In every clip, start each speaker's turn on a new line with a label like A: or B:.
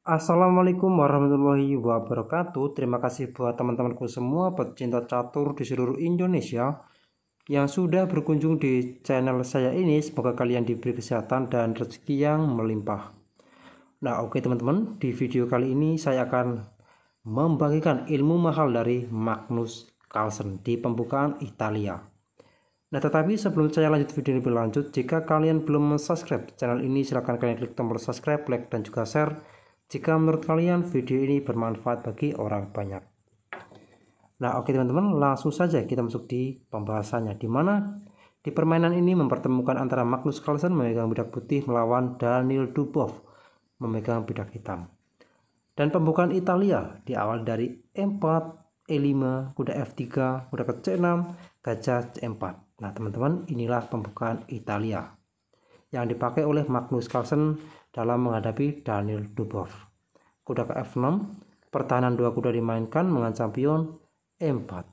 A: Assalamualaikum warahmatullahi wabarakatuh. Terima kasih buat teman-temanku semua pecinta catur di seluruh Indonesia yang sudah berkunjung di channel saya ini. Semoga kalian diberi kesehatan dan rezeki yang melimpah. Nah, oke teman-teman, di video kali ini saya akan membagikan ilmu mahal dari Magnus Carlsen di pembukaan Italia. Nah, tetapi sebelum saya lanjut video ini berlanjut, jika kalian belum subscribe channel ini, silahkan kalian klik tombol subscribe, like, dan juga share jika menurut kalian video ini bermanfaat bagi orang banyak. Nah, oke teman-teman, langsung saja kita masuk di pembahasannya, di mana di permainan ini mempertemukan antara Magnus Carlsen memegang bidak putih melawan Daniel Dubov memegang bidak hitam. Dan pembukaan Italia diawali dari E4, E5, kuda F3, kuda ke C6, gajah C4. Nah teman-teman, inilah pembukaan Italia yang dipakai oleh Magnus Carlsen dalam menghadapi Daniel Dubov. Kuda ke F6, pertahanan dua kuda dimainkan mengancam pion E4.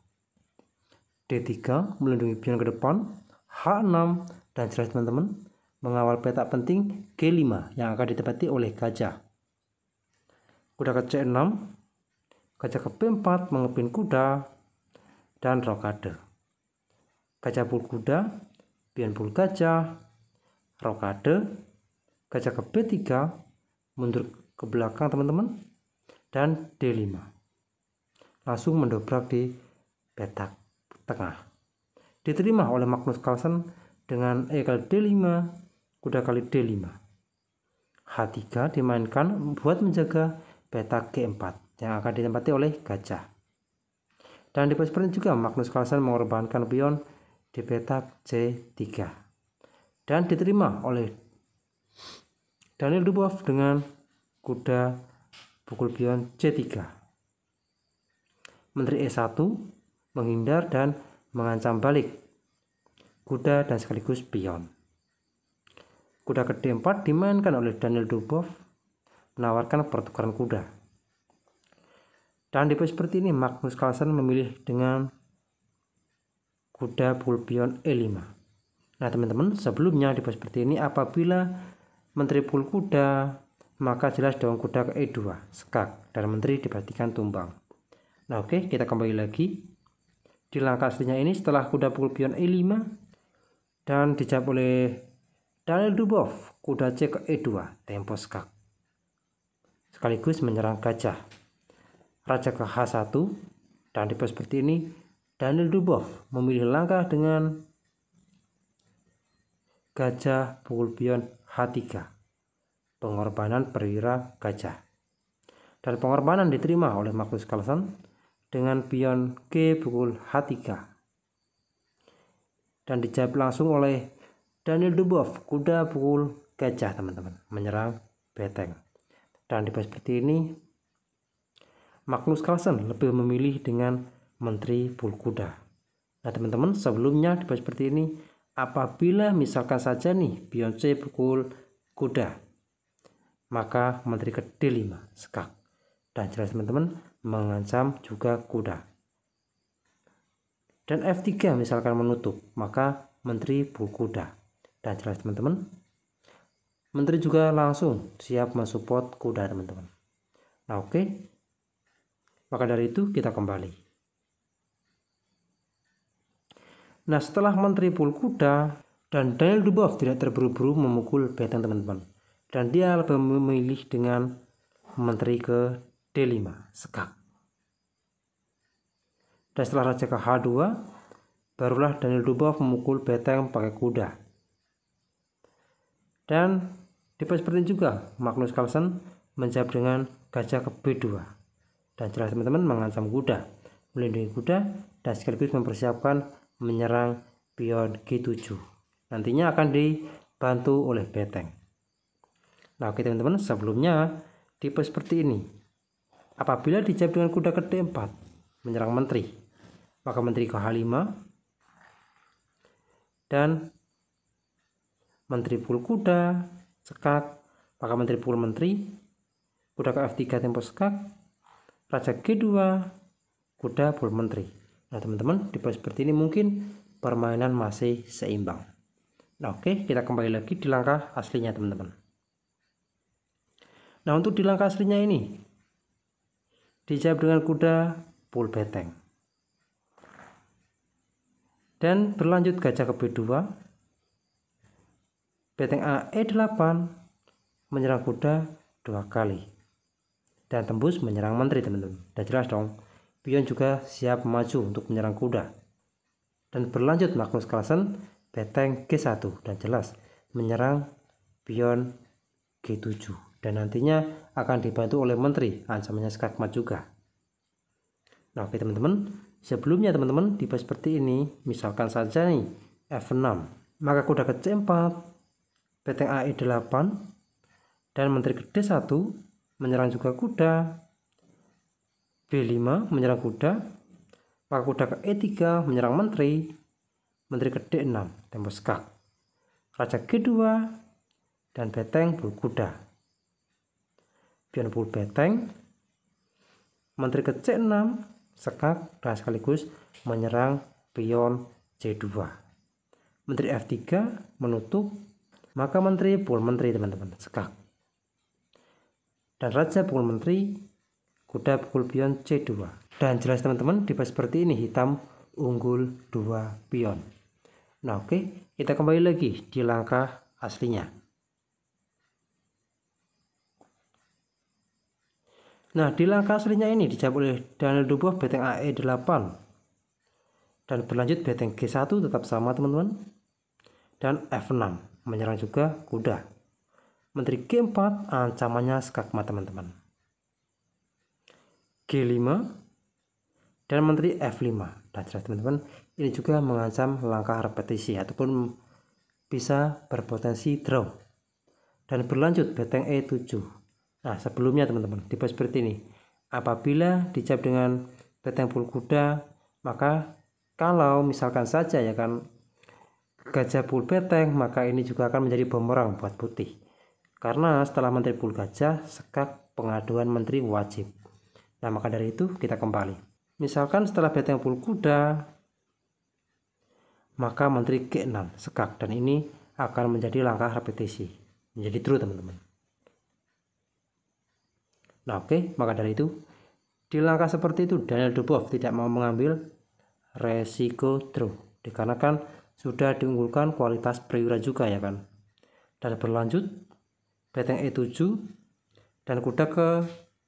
A: D3 melindungi pion ke depan, H6, dan jelas teman-teman mengawal petak penting G5 yang akan ditempati oleh gajah. Kuda ke C6, gajah ke B4 mengepin kuda, dan rokade. Gajah pul kuda, pion pul gajah, rokade, gajah ke B3, mundur ke belakang teman-teman, dan D5. Langsung mendobrak di petak tengah. Diterima oleh Magnus Carlsen dengan E kali D5, kuda kali D5. H3 dimainkan buat menjaga petak G4 yang akan ditempati oleh gajah. Dan di posisi seperti juga Magnus Carlsen mengorbankan pion di petak C3. Dan diterima oleh Daniel Dubov dengan kuda pukul pion C3. Menteri E1 menghindar dan mengancam balik kuda dan sekaligus pion. Kuda ke D4 dimainkan oleh Daniel Dubov menawarkan pertukaran kuda. Dan di posisi seperti ini Magnus Carlsen memilih dengan kuda pukul pion E5. Nah teman-teman, sebelumnya di posisi seperti ini apabila menteri pukul kuda, maka jelas daun kuda ke E2 skak dan menteri dipastikan tumbang. Nah oke, kita kembali lagi di langkah aslinya ini setelah kuda pukul pion E5 dan dijawab oleh Daniel Dubov, kuda C ke E2 tempo skak sekaligus menyerang gajah. Raja ke H1, dan di posisi seperti ini Daniel Dubov memilih langkah dengan gajah pukul pion H3, pengorbanan perwira gajah. Dan pengorbanan diterima oleh Magnus Carlsen dengan pion G pukul H3. Dan dijawab langsung oleh Daniel Dubov, kuda pukul gajah teman-teman, menyerang beteng. Dan di posisi seperti ini Magnus Carlsen lebih memilih dengan menteri pukul kuda. Nah teman-teman, sebelumnya di posisi seperti ini apabila misalkan saja nih pion C pukul kuda, maka menteri ke D5 skak dan jelas teman-teman mengancam juga kuda. Dan F3 misalkan menutup, maka menteri pukul kuda dan jelas teman-teman menteri juga langsung siap mensupport kuda teman-teman. Nah oke, maka dari itu kita kembali. Nah setelah menteri pukul kuda dan Daniel Dubov tidak terburu-buru memukul beteng teman-teman, dan dia lebih memilih dengan menteri ke D5 skak. Dan setelah raja ke H2, barulah Daniel Dubov memukul beteng pakai kuda. Dan di posisi seperti juga Magnus Carlsen menjawab dengan gajah ke B2 dan jelas teman-teman mengancam kuda, melindungi kuda, dan sekaligus mempersiapkan menyerang pion G7. Nantinya akan dibantu oleh beteng. Nah oke teman-teman, sebelumnya di posisi seperti ini apabila dijawab dengan kuda ke D4 menyerang menteri, maka menteri ke H5 dan menteri pukul kuda skak, maka menteri pukul menteri, kuda ke F3 tempo skak, raja G2, kuda pukul menteri. Nah teman-teman, di posisi seperti ini mungkin permainan masih seimbang. Nah oke, kita kembali lagi di langkah aslinya teman-teman. Nah, untuk di langkah aslinya ini dijawab dengan kuda pul beteng. Dan berlanjut gajah ke B2, beteng A E8 menyerang kuda 2 kali dan tembus menyerang menteri, teman-teman. Dan jelas dong, pion juga siap maju untuk menyerang kuda. Dan berlanjut Magnus Carlsen beteng G1 dan jelas menyerang pion G7 dan nantinya akan dibantu oleh menteri, ancamannya skakmat juga. Nah, oke teman-teman, sebelumnya teman-teman tipe seperti ini, misalkan saja nih F6, maka kuda ke C4, beteng A E8 dan menteri ke D1 menyerang juga kuda, B5 menyerang kuda, maka kuda ke E3 menyerang menteri, menteri ke D6 tempo skak, raja G2 dan beteng pul kuda, pion pul beteng, menteri ke C6 skak dan sekaligus menyerang pion C2, menteri F3 menutup, maka menteri pul menteri, teman-teman, skak, dan raja pukul menteri, kuda pukul pion C2. Dan jelas teman-teman, tipe seperti ini hitam unggul 2 pion. Nah, oke, kita kembali lagi di langkah aslinya. Nah, di langkah aslinya ini dijawab oleh Daniel Dubois beteng AE8 dan berlanjut beteng G1 tetap sama, teman-teman, dan F6 menyerang juga kuda, menteri G4 ancamannya skakmat, teman-teman, G5 dan menteri F5. Dan jelas teman-teman, ini juga mengancam langkah repetisi ataupun bisa berpotensi draw. Dan berlanjut beteng E7. Nah, sebelumnya teman-teman, tipe seperti ini, apabila dijawab dengan beteng pul kuda, maka kalau misalkan saja ya kan gajah pul beteng, maka ini juga akan menjadi bumerang buat putih, karena setelah menteri pul gajah, skak pengaduan menteri wajib. Nah, maka dari itu kita kembali, misalkan setelah beteng pul kuda, maka menteri G6 skak, dan ini akan menjadi langkah repetisi, menjadi draw, teman-teman. Nah, oke, maka dari itu di langkah seperti itu Daniel Dubois tidak mau mengambil resiko draw dikarenakan sudah diunggulkan kualitas perwira juga ya kan. Dan berlanjut beteng E7 dan kuda ke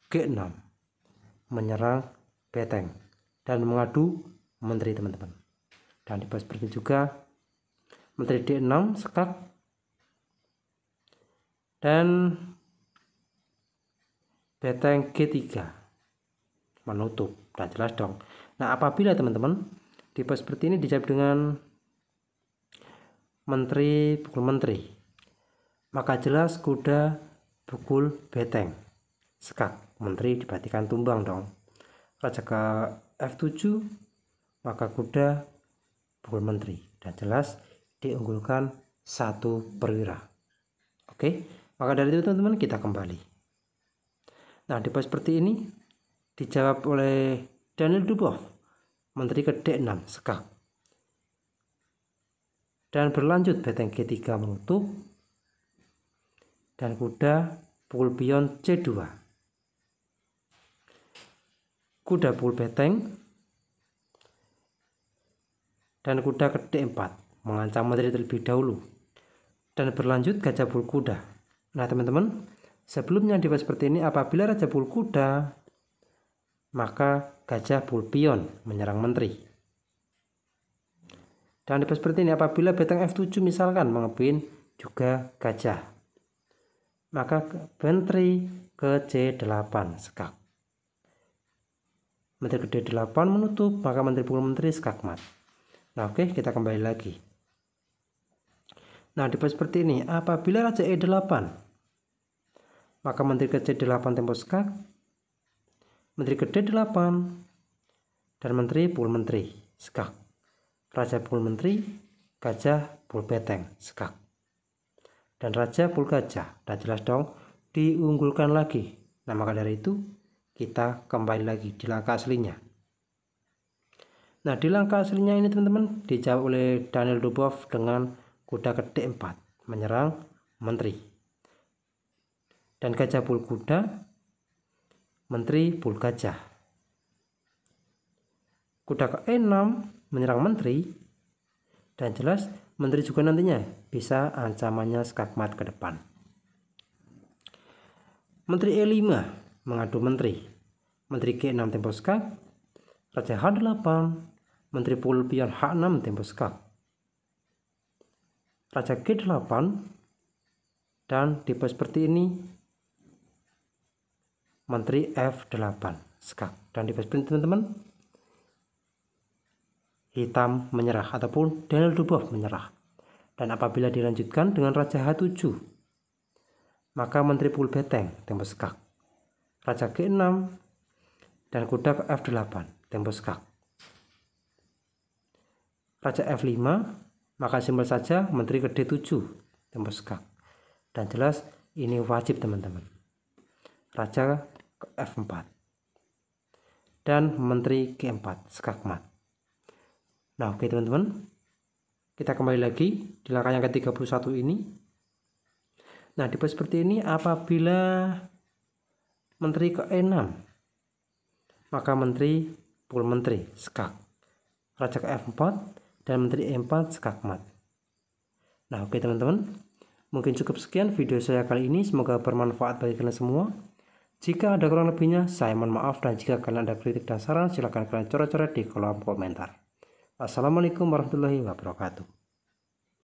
A: G6 menyerang beteng dan mengadu menteri, teman-teman. Dan dibahas seperti juga menteri D6 skak dan beteng G3 menutup, dan jelas dong. Nah, apabila teman-teman tipe seperti ini dijawab dengan menteri pukul menteri, maka jelas kuda pukul beteng skak, menteri diperhatikan tumbang dong. Raja ke F7, maka kuda pukul menteri, dan jelas diunggulkan satu perwira. Oke, maka dari itu teman-teman kita kembali. Nah, tipe seperti ini dijawab oleh Daniel Dubois, menteri ke D6 skak, dan berlanjut beteng G3 menutup, dan kuda pukul pion C2, kuda pukul beteng, dan kuda ke D4 mengancam menteri terlebih dahulu, dan berlanjut gajah pukul kuda. Nah, teman-teman, sebelumnya tipe seperti ini, apabila raja pukul kuda, maka gajah pukul pion menyerang menteri. Dan tipe seperti ini, apabila beteng F7 misalkan mengebin juga gajah, maka menteri ke C8 skak, menteri ke D8 menutup, maka menteri pukul menteri skakmat. Nah, oke, kita kembali lagi. Nah, tipe seperti ini, apabila raja E8, maka menteri ke C8 tempo skak, menteri ke D8 dan menteri pukul menteri skak, raja pukul menteri, gajah pukul beteng skak, dan raja pukul gajah, dan jelas dong diunggulkan lagi. Nah, maka dari itu kita kembali lagi di langkah aslinya. Nah, di langkah aslinya ini teman-teman dijawab oleh Daniel Dubois dengan kuda ke D4 menyerang menteri. dan gajah pul kuda, menteri pul gajah. Kuda ke-6 menyerang menteri, dan jelas menteri juga nantinya bisa ancamannya skakmat ke depan. Menteri E5 mengadu menteri, menteri G6 tempo skak, raja H8, menteri pul pion H6 tempo skak, raja G8, dan di pos seperti ini menteri F8 skak, dan di pos seperti ini teman-teman hitam menyerah ataupun Daniel Dubois menyerah. Dan apabila dilanjutkan dengan raja H7, maka menteri pul beteng tempo skak, raja G6, dan kuda ke F8 tempo skak, raja F5, maka simbol saja menteri ke D7 tempo skak. Dan jelas ini wajib teman-teman, raja ke F4 dan menteri G4 skakmat. Nah, oke teman-teman, kita kembali lagi di langkah yang ke-31 ini. Nah, di pos seperti ini apabila menteri ke E6, maka menteri pul menteri skak, raja ke F4, dan menteri E4 skakmat. Nah, oke teman-teman, mungkin cukup sekian video saya kali ini. Semoga bermanfaat bagi kalian semua. Jika ada kurang lebihnya, saya mohon maaf, dan jika kalian ada kritik dan saran, silahkan kalian coret-coret di kolom komentar. Assalamualaikum warahmatullahi wabarakatuh.